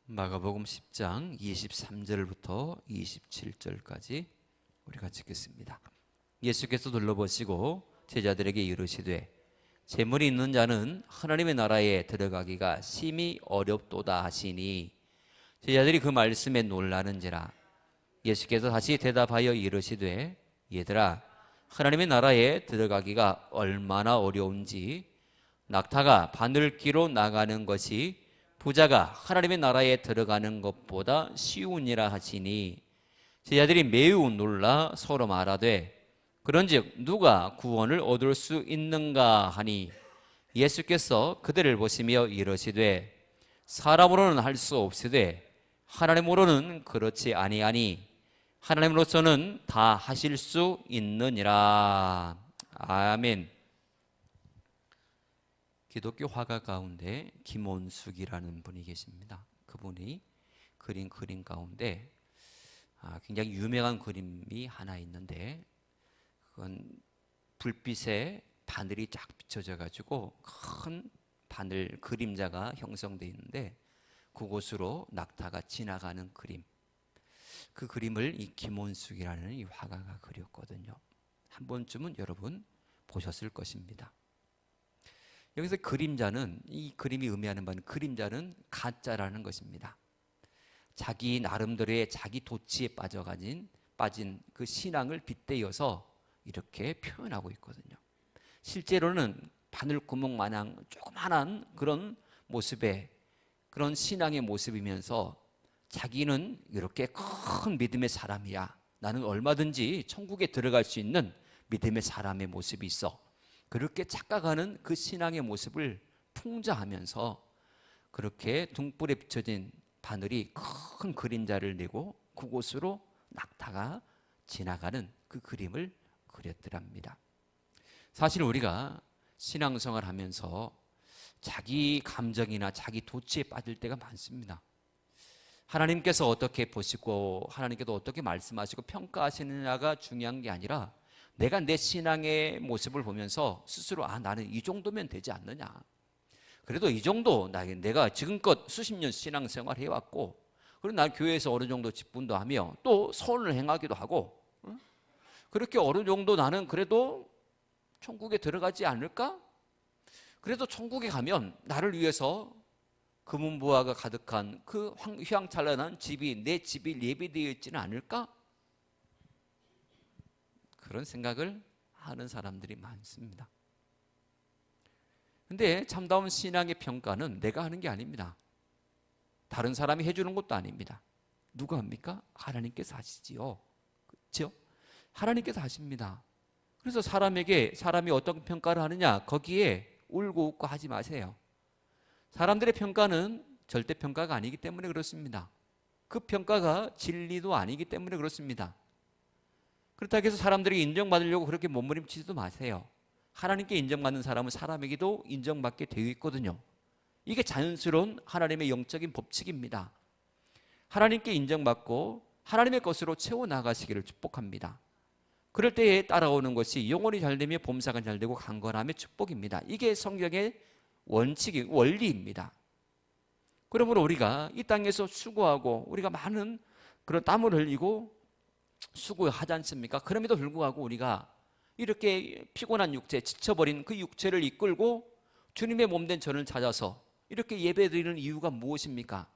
마가복음 10장 23절부터 27절까지 우리가 읽겠습니다. 예수께서 둘러보시고 제자들에게 이르시되 재물이 있는 자는 하나님의 나라에 들어가기가 심히 어렵도다 하시니 제자들이 그 말씀에 놀라는지라. 예수께서 다시 대답하여 이르시되 얘들아, 하나님의 나라에 들어가기가 얼마나 어려운지 낙타가 바늘기로 나가는 것이 부자가 하나님의 나라에 들어가는 것보다 쉬우니라 하시니 제자들이 매우 놀라 서로 말하되 그런즉 누가 구원을 얻을 수 있는가 하니 예수께서 그들을 보시며 이르시되 사람으로는 할 수 없으되 하나님으로는 그렇지 아니하니 하나님으로서는 다 하실 수 있느니라. 아멘. 기독교 화가 가운데 김원숙이라는 분이 계십니다. 그분이 그린 그림 가운데 굉장히 유명한 그림이 하나 있는데 그건 불빛에 바늘이 쫙 비춰져 가지고 큰 바늘 그림자가 형성되어 있는데 그곳으로 낙타가 지나가는 그림, 그 그림을 이 김원숙이라는 이 화가가 그렸거든요. 한 번쯤은 여러분 보셨을 것입니다. 여기서 그림자는, 이 그림이 의미하는 바는 그림자는 가짜라는 것입니다. 자기 나름대로의 자기 도취에 빠진 그 신앙을 빗대어서 이렇게 표현하고 있거든요. 실제로는 바늘구멍 마냥 조그만한 그런 모습의 그런 신앙의 모습이면서 자기는 이렇게 큰 믿음의 사람이야, 나는 얼마든지 천국에 들어갈 수 있는 믿음의 사람의 모습이 있어, 그렇게 착각하는 그 신앙의 모습을 풍자하면서 그렇게 등불에 비춰진 바늘이 큰 그림자를 내고 그곳으로 낙타가 지나가는 그 그림을 그렸더랍니다. 사실 우리가 신앙생활 하면서 자기 감정이나 자기 도취에 빠질 때가 많습니다. 하나님께서 어떻게 보시고 하나님께서 어떻게 말씀하시고 평가하시느냐가 중요한 게 아니라 내가 내 신앙의 모습을 보면서 스스로 나는 이 정도면 되지 않느냐, 그래도 이 정도 내가 지금껏 수십 년 신앙생활 해왔고 그리고 난 교회에서 어느 정도 직분도 하며 또 선을 행하기도 하고 그렇게 어느 정도 나는 그래도 천국에 들어가지 않을까? 그래도 천국에 가면 나를 위해서 금은보화가 가득한 그 휘황찬란한 집이 내 집이 예비되어 있지는 않을까? 그런 생각을 하는 사람들이 많습니다. 근데 참다운 신앙의 평가는 내가 하는 게 아닙니다. 다른 사람이 해주는 것도 아닙니다. 누가 합니까? 하나님께서 하시지요. 그렇죠? 하나님께서 하십니다. 그래서 사람이 어떤 평가를 하느냐, 거기에 울고 웃고 하지 마세요. 사람들의 평가는 절대 평가가 아니기 때문에 그렇습니다. 그 평가가 진리도 아니기 때문에 그렇습니다. 그렇다고 해서 사람들이 인정받으려고 그렇게 몸부림치지도 마세요. 하나님께 인정받는 사람은 사람에게도 인정받게 되어 있거든요. 이게 자연스러운 하나님의 영적인 법칙입니다. 하나님께 인정받고 하나님의 것으로 채워나가시기를 축복합니다. 그럴 때에 따라오는 것이 영혼이 잘되며 범사가 잘되고 강건함의 축복입니다. 이게 성경의 원리입니다. 그러므로 우리가 이 땅에서 수고하고 우리가 많은 그런 땀을 흘리고 수고하지 않습니까? 그럼에도 불구하고 우리가 이렇게 피곤한 육체, 지쳐버린 그 육체를 이끌고 주님의 몸된 저를 찾아서 이렇게 예배드리는 이유가 무엇입니까?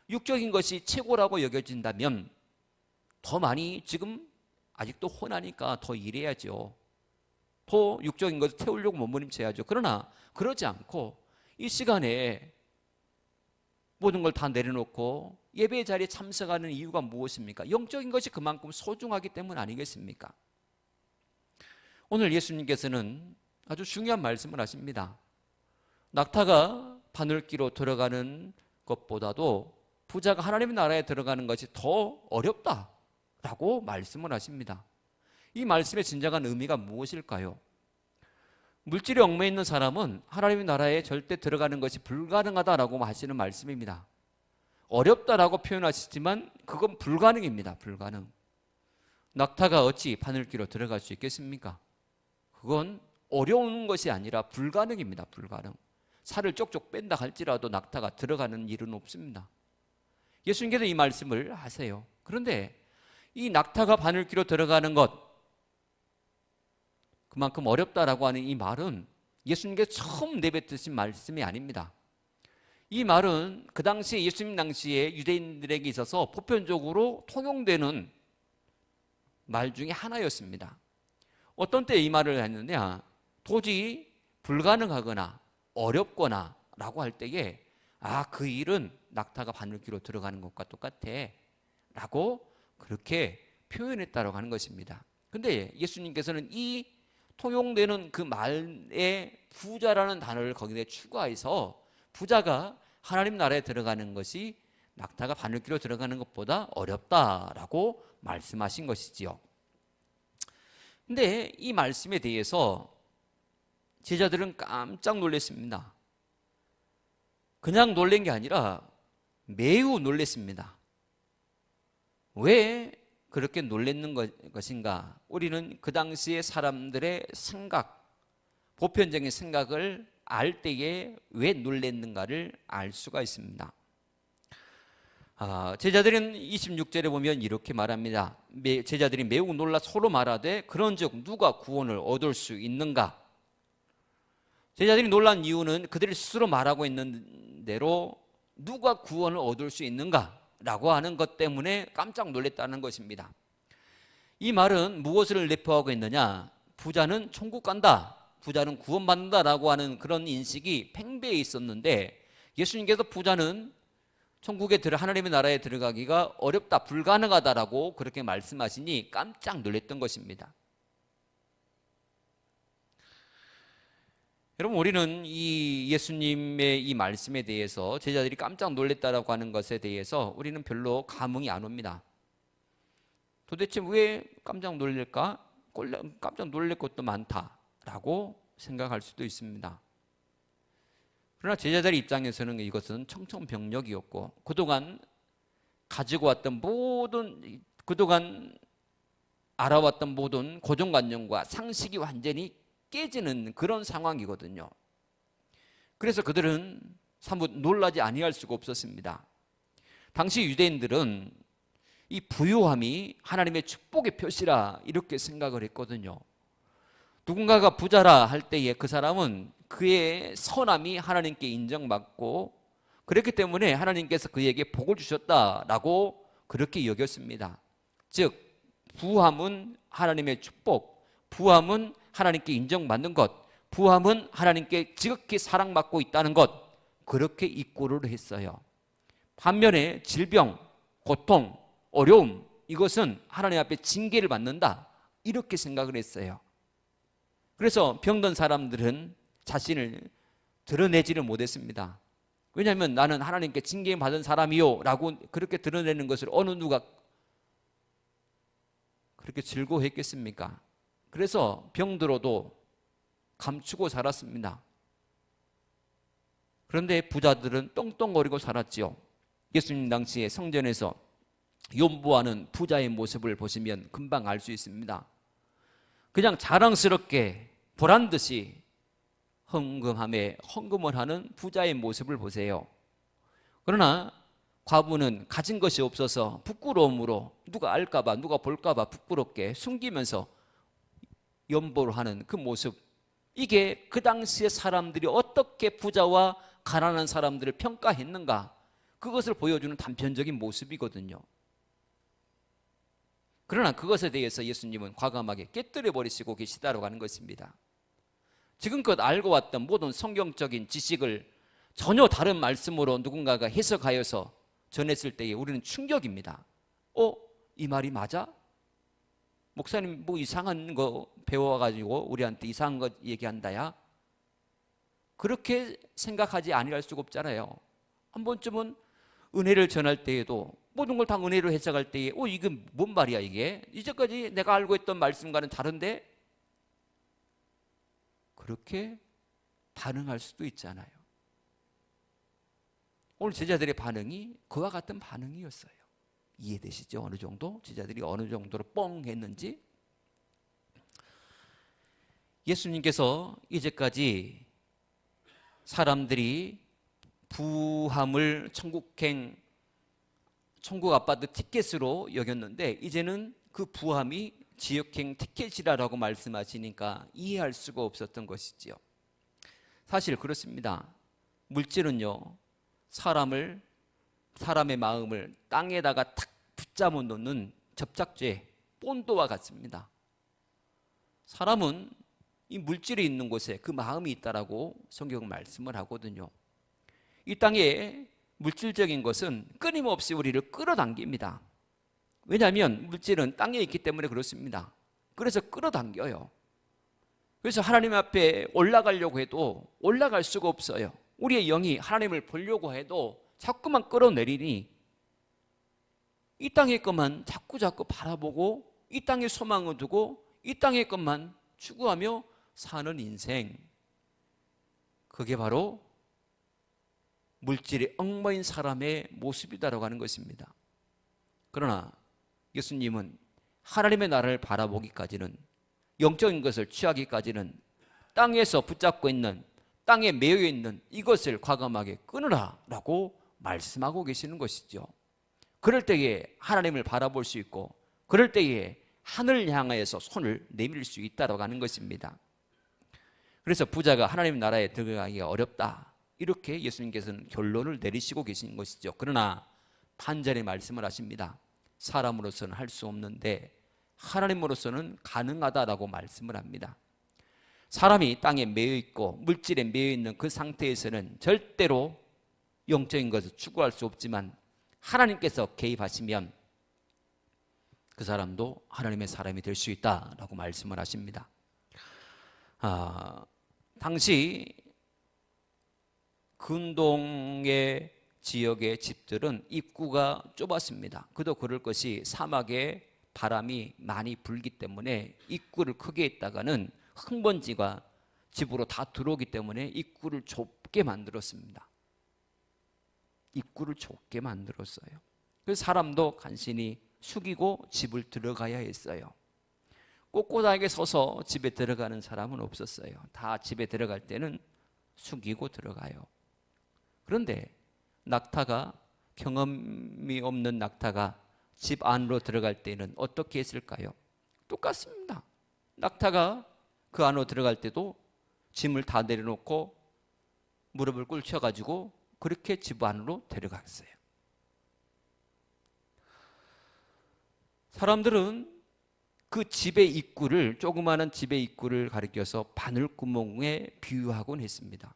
육적인 것이 최고라고 여겨진다면 더 많이 지금 아직도 혼하니까 더 일해야죠. 더 육적인 것을 태우려고 몸부림쳐야죠. 그러나 그러지 않고 이 시간에 모든 걸 다 내려놓고 예배의 자리에 참석하는 이유가 무엇입니까? 영적인 것이 그만큼 소중하기 때문 아니겠습니까? 오늘 예수님께서는 아주 중요한 말씀을 하십니다. 낙타가 바늘기로 들어가는 것보다도 부자가 하나님의 나라에 들어가는 것이 더 어렵다라고 말씀을 하십니다. 이 말씀의 진정한 의미가 무엇일까요? 물질에 얽매여 있는 사람은 하나님의 나라에 절대 들어가는 것이 불가능하다라고 하시는 말씀입니다. 어렵다라고 표현하시지만 그건 불가능입니다. 불가능. 낙타가 어찌 바늘기로 들어갈 수 있겠습니까? 그건 어려운 것이 아니라 불가능입니다. 불가능. 살을 쪽쪽 뺀다 할지라도 낙타가 들어가는 일은 없습니다. 예수님께서 이 말씀을 하세요. 그런데 이 낙타가 바늘귀로 들어가는 것, 그만큼 어렵다라고 하는 이 말은 예수님께서 처음 내뱉으신 말씀이 아닙니다. 이 말은 그 당시에 예수님 당시에 유대인들에게 있어서 보편적으로 통용되는 말 중에 하나였습니다. 어떤 때 이 말을 했느냐, 도저히 불가능하거나 어렵거나 라고 할 때에 그 일은 낙타가 바늘귀로 들어가는 것과 똑같아 라고 그렇게 표현했다고 하는 것입니다. 근데 예수님께서는 이 통용되는 그 말에 부자라는 단어를 거기에 추가해서 부자가 하나님 나라에 들어가는 것이 낙타가 바늘귀로 들어가는 것보다 어렵다라고 말씀하신 것이지요. 근데 이 말씀에 대해서 제자들은 깜짝 놀랐습니다. 그냥 놀란 게 아니라 매우 놀랐습니다. 왜 그렇게 놀랐는 것인가? 우리는 그 당시의 사람들의 생각, 보편적인 생각을 알 때에 왜 놀랐는가를 알 수가 있습니다. 제자들은 26절에 보면 이렇게 말합니다. 제자들이 매우 놀라 서로 말하되 그런즉 누가 구원을 얻을 수 있는가? 제자들이 놀란 이유는 그들이 스스로 말하고 있는 대로 누가 구원을 얻을 수 있는가? 라고 하는 것 때문에 깜짝 놀랐다는 것입니다. 이 말은 무엇을 내포하고 있느냐? 부자는 천국 간다, 부자는 구원받는다라고 하는 그런 인식이 팽배해 있었는데, 예수님께서 부자는 천국에 하나님의 나라에 들어가기가 어렵다, 불가능하다라고 그렇게 말씀하시니 깜짝 놀랐던 것입니다. 여러분, 우리는 이 예수님의 이 말씀에 대해서, 제자들이 깜짝 놀랐다라고 하는 것에 대해서 우리는 별로 감흥이 안 옵니다. 도대체 왜 깜짝 놀랄까? 깜짝 놀랄 것도 많다라고 생각할 수도 있습니다. 그러나 제자들의 입장에서는 이것은 청천벽력이었고, 그동안 가지고 왔던 모든, 그동안 알아왔던 모든 고정관념과 상식이 완전히 깨지는 그런 상황이거든요. 그래서 그들은 사뭇 놀라지 아니할 수가 없었습니다. 당시 유대인들은 이 부유함이 하나님의 축복의 표시라 이렇게 생각을 했거든요. 누군가가 부자라 할 때에 그 사람은 그의 선함이 하나님께 인정받고, 그렇기 때문에 하나님께서 그에게 복을 주셨다라고 그렇게 여겼습니다. 즉 부함은 하나님의 축복, 부함은 하나님께 인정받는 것, 부함은 하나님께 지극히 사랑받고 있다는 것, 그렇게 입고를 했어요. 반면에 질병, 고통, 어려움, 이것은 하나님 앞에 징계를 받는다, 이렇게 생각을 했어요. 그래서 병든 사람들은 자신을 드러내지를 못했습니다. 왜냐하면 나는 하나님께 징계받은 사람이요 라고 그렇게 드러내는 것을 어느 누가 그렇게 즐거워했겠습니까? 그래서 병들어도 감추고 살았습니다. 그런데 부자들은 떵떵거리고 살았지요. 예수님 당시에 성전에서 연보하는 부자의 모습을 보시면 금방 알 수 있습니다. 그냥 자랑스럽게 보란듯이 헌금을 하는 부자의 모습을 보세요. 그러나 과부는 가진 것이 없어서 부끄러움으로 누가 알까봐, 누가 볼까봐 부끄럽게 숨기면서 연보를 하는 그 모습, 이게 그 당시의 사람들이 어떻게 부자와 가난한 사람들을 평가했는가, 그것을 보여주는 단편적인 모습이거든요. 그러나 그것에 대해서 예수님은 과감하게 깨뜨려 버리시고 계시다라고 하는 것입니다. 지금껏 알고 왔던 모든 성경적인 지식을 전혀 다른 말씀으로 누군가가 해석하여서 전했을 때에 우리는 충격입니다. 이 말이 맞아? 목사님 뭐 이상한 거 배워가지고 우리한테 이상한 거 얘기한다야? 그렇게 생각하지 아니할 수가 없잖아요. 한 번쯤은 은혜를 전할 때에도 모든 걸 다 은혜로 해석할 때에 이게 뭔 말이야 이게? 이제까지 내가 알고 있던 말씀과는 다른데? 그렇게 반응할 수도 있잖아요. 오늘 제자들의 반응이 그와 같은 반응이었어요. 이해되시죠? 어느 정도? 제자들이 어느 정도로 뻥 했는지. 예수님께서 이제까지 사람들이 부함을 천국행 천국 아파트 티켓으로 여겼는데 이제는 그 부함이 지역행 티켓이라고 말씀하시니까 이해할 수가 없었던 것이지요. 사실 그렇습니다. 물질은요, 사람의 마음을 땅에다가 탁 붙잡아 놓는 접착제, 본드와 같습니다. 사람은 이 물질이 있는 곳에 그 마음이 있다라고 성경은 말씀을 하거든요. 이 땅에 물질적인 것은 끊임없이 우리를 끌어당깁니다. 왜냐하면 물질은 땅에 있기 때문에 그렇습니다. 그래서 끌어당겨요. 그래서 하나님 앞에 올라가려고 해도 올라갈 수가 없어요. 우리의 영이 하나님을 보려고 해도 자꾸만 끌어내리니 이 땅의 것만 자꾸 바라보고 이 땅에 소망을 두고 이 땅의 것만 추구하며 사는 인생, 그게 바로 물질에 얽매인 사람의 모습이다라고 하는 것입니다. 그러나 예수님은 하나님의 나라를 바라보기까지는, 영적인 것을 취하기까지는 땅에서 붙잡고 있는, 땅에 매여 있는 이것을 과감하게 끊으라 라고 말씀하고 계시는 것이죠. 그럴 때에 하나님을 바라볼 수 있고, 그럴 때에 하늘을 향하여서 손을 내밀 수 있다라고 하는 것입니다. 그래서 부자가 하나님 나라에 들어가기가 어렵다, 이렇게 예수님께서는 결론을 내리시고 계신 것이죠. 그러나 반전의 말씀을 하십니다. 사람으로서는 할 수 없는데 하나님으로서는 가능하다라고 말씀을 합니다. 사람이 땅에 매여 있고 물질에 매여 있는 그 상태에서는 절대로 영적인 것을 추구할 수 없지만, 하나님께서 개입하시면 그 사람도 하나님의 사람이 될 수 있다라고 말씀을 하십니다. 당시 근동의 지역의 집들은 입구가 좁았습니다. 그도 그럴 것이 사막에 바람이 많이 불기 때문에 입구를 크게 했다가는 흙먼지가 집으로 다 들어오기 때문에 입구를 좁게 만들었습니다. 입구를 좁게 만들었어요. 그래서 사람도 간신히 숙이고 집을 들어가야 했어요. 꼿꼿하게 서서 집에 들어가는 사람은 없었어요. 다 집에 들어갈 때는 숙이고 들어가요. 그런데 낙타가, 경험이 없는 낙타가 집 안으로 들어갈 때는 어떻게 했을까요? 똑같습니다. 낙타가 그 안으로 들어갈 때도 짐을 다 내려놓고 무릎을 꿇혀가지고 그렇게 집 안으로 데려갔어요. 사람들은 그 집의 입구를, 조그마한 집의 입구를 가리켜서 바늘구멍에 비유하곤 했습니다.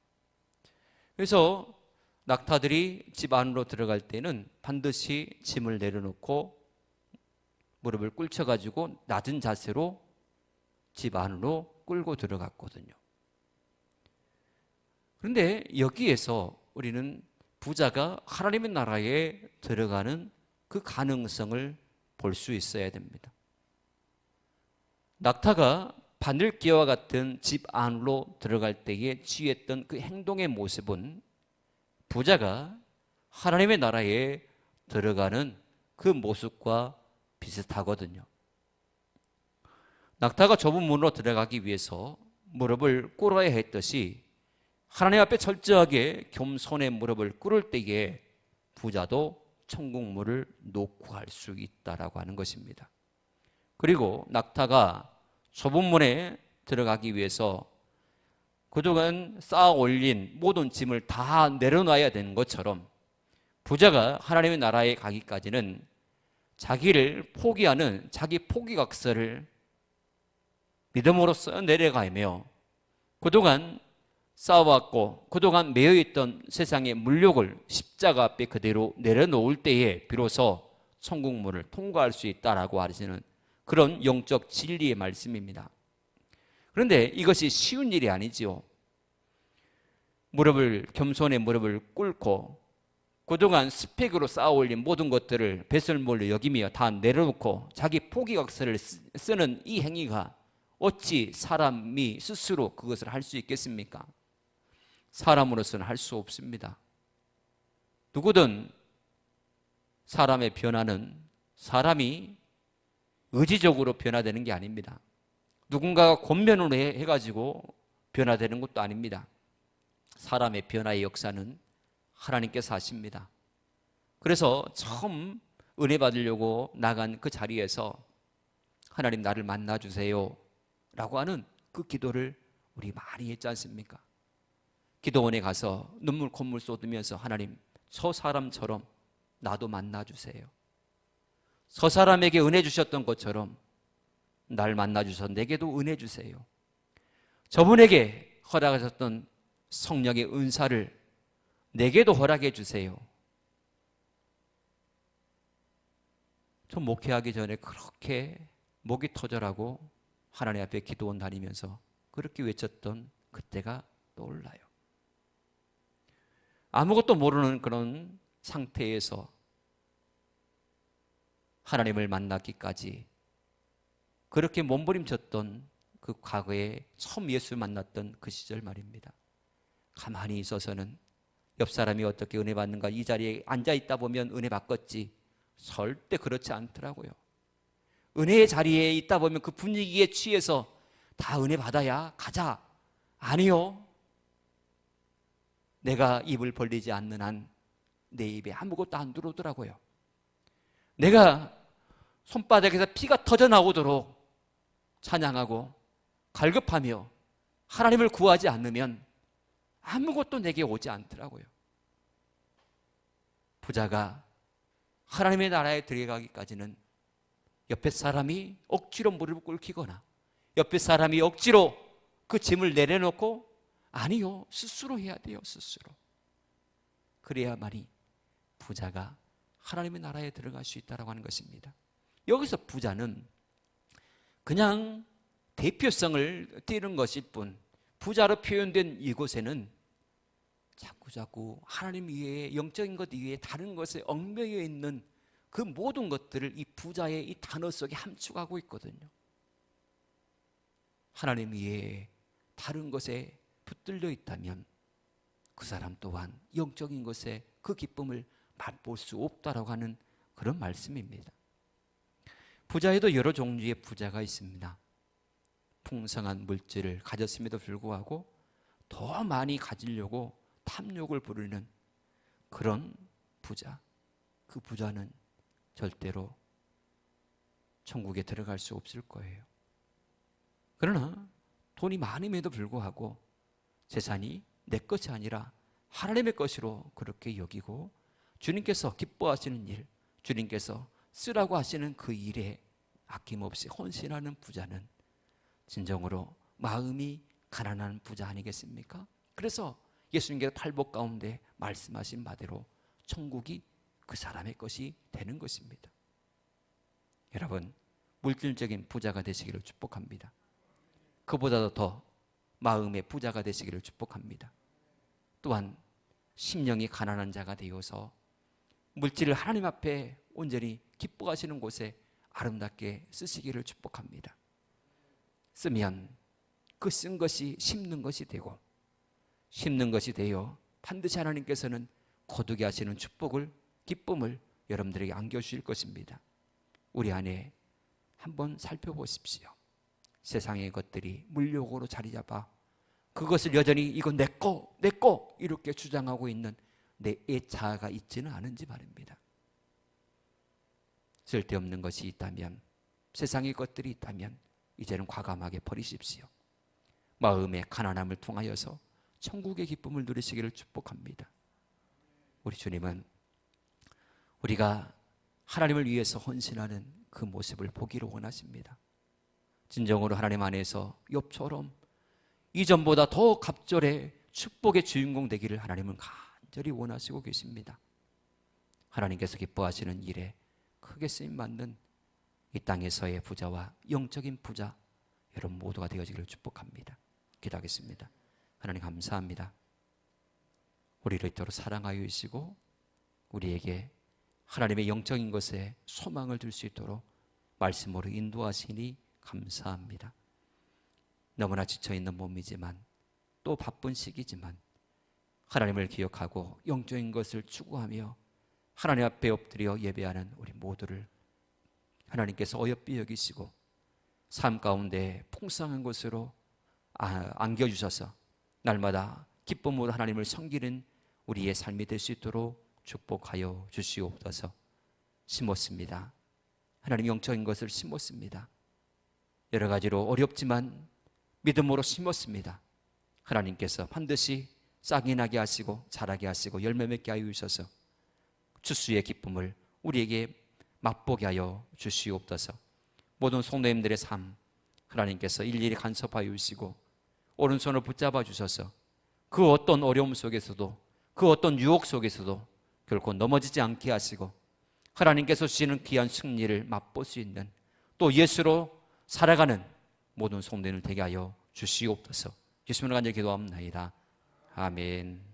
그래서 낙타들이 집 안으로 들어갈 때는 반드시 짐을 내려놓고 무릎을 꿇혀가지고 낮은 자세로 집 안으로 끌고 들어갔거든요. 그런데 여기에서 우리는 부자가 하나님의 나라에 들어가는 그 가능성을 볼 수 있어야 됩니다. 낙타가 바늘기와 같은 집 안으로 들어갈 때에 취했던 그 행동의 모습은 부자가 하나님의 나라에 들어가는 그 모습과 비슷하거든요. 낙타가 좁은 문으로 들어가기 위해서 무릎을 꿇어야 했듯이 하나님 앞에 철저하게 겸손의 무릎을 꿇을 때에 부자도 천국문을 놓고 갈 수 있다라고 하는 것입니다. 그리고 낙타가 좁은 문에 들어가기 위해서 그동안 쌓아 올린 모든 짐을 다 내려놔야 되는 것처럼 부자가 하나님의 나라에 가기까지는 자기를 포기하는 자기 포기각서를 믿음으로써 내려가며 그동안 쌓아왔고 그동안 매여있던 세상의 물욕을 십자가 앞에 그대로 내려놓을 때에 비로소 천국문을 통과할 수 있다라고 하시는 그런 영적 진리의 말씀입니다. 그런데 이것이 쉬운 일이 아니지요. 겸손의 무릎을 꿇고 그동안 스펙으로 쌓아올린 모든 것들을 배설물로 여기며 다 내려놓고 자기 포기각서를 쓰는 이 행위가 어찌 사람이 스스로 그것을 할 수 있겠습니까? 사람으로서는 할 수 없습니다. 누구든 사람의 변화는 사람이 의지적으로 변화되는 게 아닙니다. 누군가가 권면을 해가지고 변화되는 것도 아닙니다. 사람의 변화의 역사는 하나님께서 하십니다. 그래서 처음 은혜 받으려고 나간 그 자리에서 하나님 나를 만나주세요 라고 하는 그 기도를 우리 많이 했지 않습니까? 기도원에 가서 눈물 콧물 쏟으면서 하나님 저 사람처럼 나도 만나주세요. 저 사람에게 은혜 주셨던 것처럼 날 만나주셔서 내게도 은혜 주세요. 저분에게 허락하셨던 성령의 은사를 내게도 허락해 주세요. 저 목회하기 전에 그렇게 목이 터져라고 하나님 앞에 기도원 다니면서 그렇게 외쳤던 그때가 떠올라요. 아무것도 모르는 그런 상태에서 하나님을 만나기까지 그렇게 몸부림쳤던 그 과거에 처음 예수를 만났던 그 시절 말입니다. 가만히 있어서는 옆 사람이 어떻게 은혜 받는가, 이 자리에 앉아 있다 보면 은혜 받겠지, 절대 그렇지 않더라고요. 은혜의 자리에 있다 보면 그 분위기에 취해서 다 은혜 받아야 가자. 아니요. 내가 입을 벌리지 않는 한 내 입에 아무것도 안 들어오더라고요. 내가 손바닥에서 피가 터져 나오도록 찬양하고 갈급하며 하나님을 구하지 않으면 아무것도 내게 오지 않더라고요. 부자가 하나님의 나라에 들어가기까지는 옆에 사람이 억지로 무릎을 꿇히거나 옆에 사람이 억지로 그 짐을 내려놓고, 아니요, 스스로 해야 돼요. 스스로. 그래야만이 부자가 하나님의 나라에 들어갈 수 있다고 하는 것입니다. 여기서 부자는 그냥 대표성을 띠는 것일 뿐, 부자로 표현된 이곳에는 자꾸자꾸 하나님 이외에, 영적인 것 이외에 다른 것에 얽매여 있는 그 모든 것들을 이 부자의 이 단어 속에 함축하고 있거든요. 하나님 이외에 다른 것에 붙들려 있다면 그 사람 또한 영적인 것에 그 기쁨을 맛볼 수 없다라고 하는 그런 말씀입니다. 부자에도 여러 종류의 부자가 있습니다. 풍성한 물질을 가졌음에도 불구하고 더 많이 가지려고 탐욕을 부리는 그런 부자, 그 부자는 절대로 천국에 들어갈 수 없을 거예요. 그러나 돈이 많음에도 불구하고 재산이 내 것이 아니라 하나님의 것으로 그렇게 여기고 주님께서 기뻐하시는 일, 주님께서 쓰라고 하시는 그 일에 아낌없이 헌신하는 부자는 진정으로 마음이 가난한 부자 아니겠습니까? 그래서 예수님께서 팔복 가운데 말씀하신 바대로 천국이 그 사람의 것이 되는 것입니다. 여러분, 물질적인 부자가 되시기를 축복합니다. 그보다도 더 마음의 부자가 되시기를 축복합니다. 또한 심령이 가난한 자가 되어서 물질을 하나님 앞에 온전히 기뻐하시는 곳에 아름답게 쓰시기를 축복합니다. 쓰면 그 쓴 것이 심는 것이 되고, 심는 것이 되어 반드시 하나님께서는 거두게 하시는 축복을, 기쁨을 여러분들에게 안겨주실 것입니다. 우리 안에 한번 살펴보십시오. 세상의 것들이 물욕으로 자리 잡아 그것을 여전히 이건 내 거 이렇게 주장하고 있는 내 자아가 있지는 않은지 말입니다. 쓸데없는 것이 있다면, 세상의 것들이 있다면 이제는 과감하게 버리십시오. 마음의 가난함을 통하여서 천국의 기쁨을 누리시기를 축복합니다. 우리 주님은 우리가 하나님을 위해서 헌신하는 그 모습을 보기를 원하십니다. 진정으로 하나님 안에서 욥처럼 이전보다 더 갑절의 축복의 주인공 되기를 하나님은 간절히 원하시고 계십니다. 하나님께서 기뻐하시는 일에 크게 쓰임받는 이 땅에서의 부자와 영적인 부자 여러분 모두가 되어지기를 축복합니다. 기도하겠습니다. 하나님 감사합니다. 우리를 이토록 사랑하여 주시고 우리에게 하나님의 영적인 것에 소망을 둘 수 있도록 말씀으로 인도하시니 감사합니다. 너무나 지쳐있는 몸이지만 또 바쁜 시기지만 하나님을 기억하고 영적인 것을 추구하며 하나님 앞에 엎드려 예배하는 우리 모두를 하나님께서 어여삐 여기시고 삶 가운데 풍성한 것으로 안겨주셔서 날마다 기쁨으로 하나님을 섬기는 우리의 삶이 될 수 있도록 축복하여 주시옵소서. 심었습니다. 하나님 영적인 것을 심었습니다. 여러 가지로 어렵지만 믿음으로 심었습니다. 하나님께서 반드시 싹이 나게 하시고 자라게 하시고 열매 맺게 하여 주셔서 추수의 기쁨을 우리에게 맛보게 하여 주시옵소서. 모든 성도님들의 삶 하나님께서 일일이 간섭하여 주시고 오른손을 붙잡아 주셔서 그 어떤 어려움 속에서도 그 어떤 유혹 속에서도 결코 넘어지지 않게 하시고 하나님께서 주시는 귀한 승리를 맛볼 수 있는 또 예수로 살아가는 모든 성도님을 되게 하여 주시옵소서. 예수님을 간절히 기도합니다. 아멘.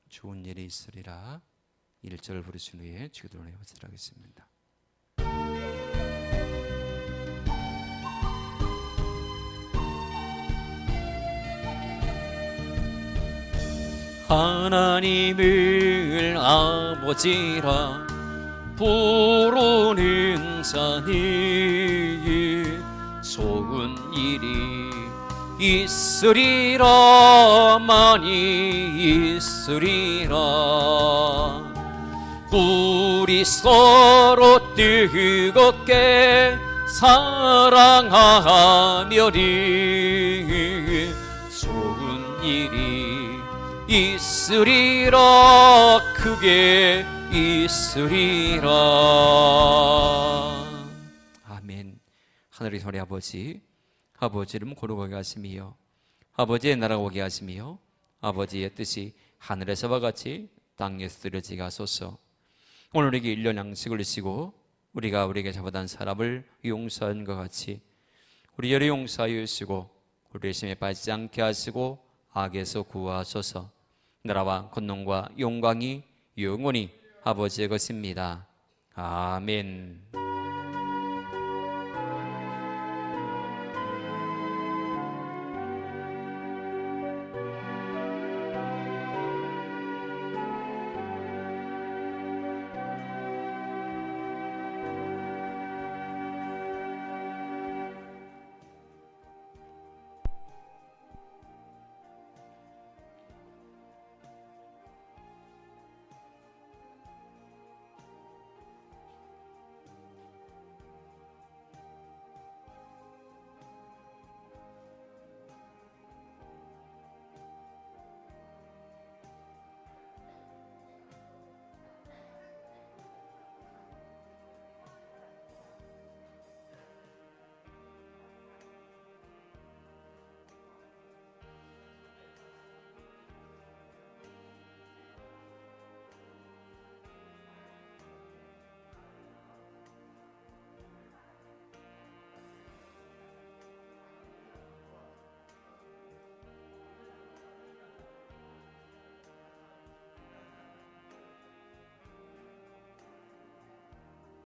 좋은 일이 있으리라 1절 부르신 후에 기도를 하겠습니다. 하나님을 아버지라 부르는 자니 좋은 일이 있으리라 많이 있으리라. 우리 서로 뜨겁게 사랑하며리 좋은 일이 있으리라 크게 있으리라. 아멘. 하늘의 소리 아버지, 아버지 이름 거룩하게 하시며 아버지의 나라가 오게 하시며 아버지의 뜻이 하늘에서와 같이 땅에서 이루어지게 하소서. 오늘 우리에게 1년 양식을 주시고 우리가 우리에게 잘못한 사람을 용서한 것 같이 우리 죄를 용서하여 주시고 우리의 심에 빠지지 않게 하시고 악에서 구하소서. 나라와 권능과 영광이 영원히 아버지의 것입니다. 아멘.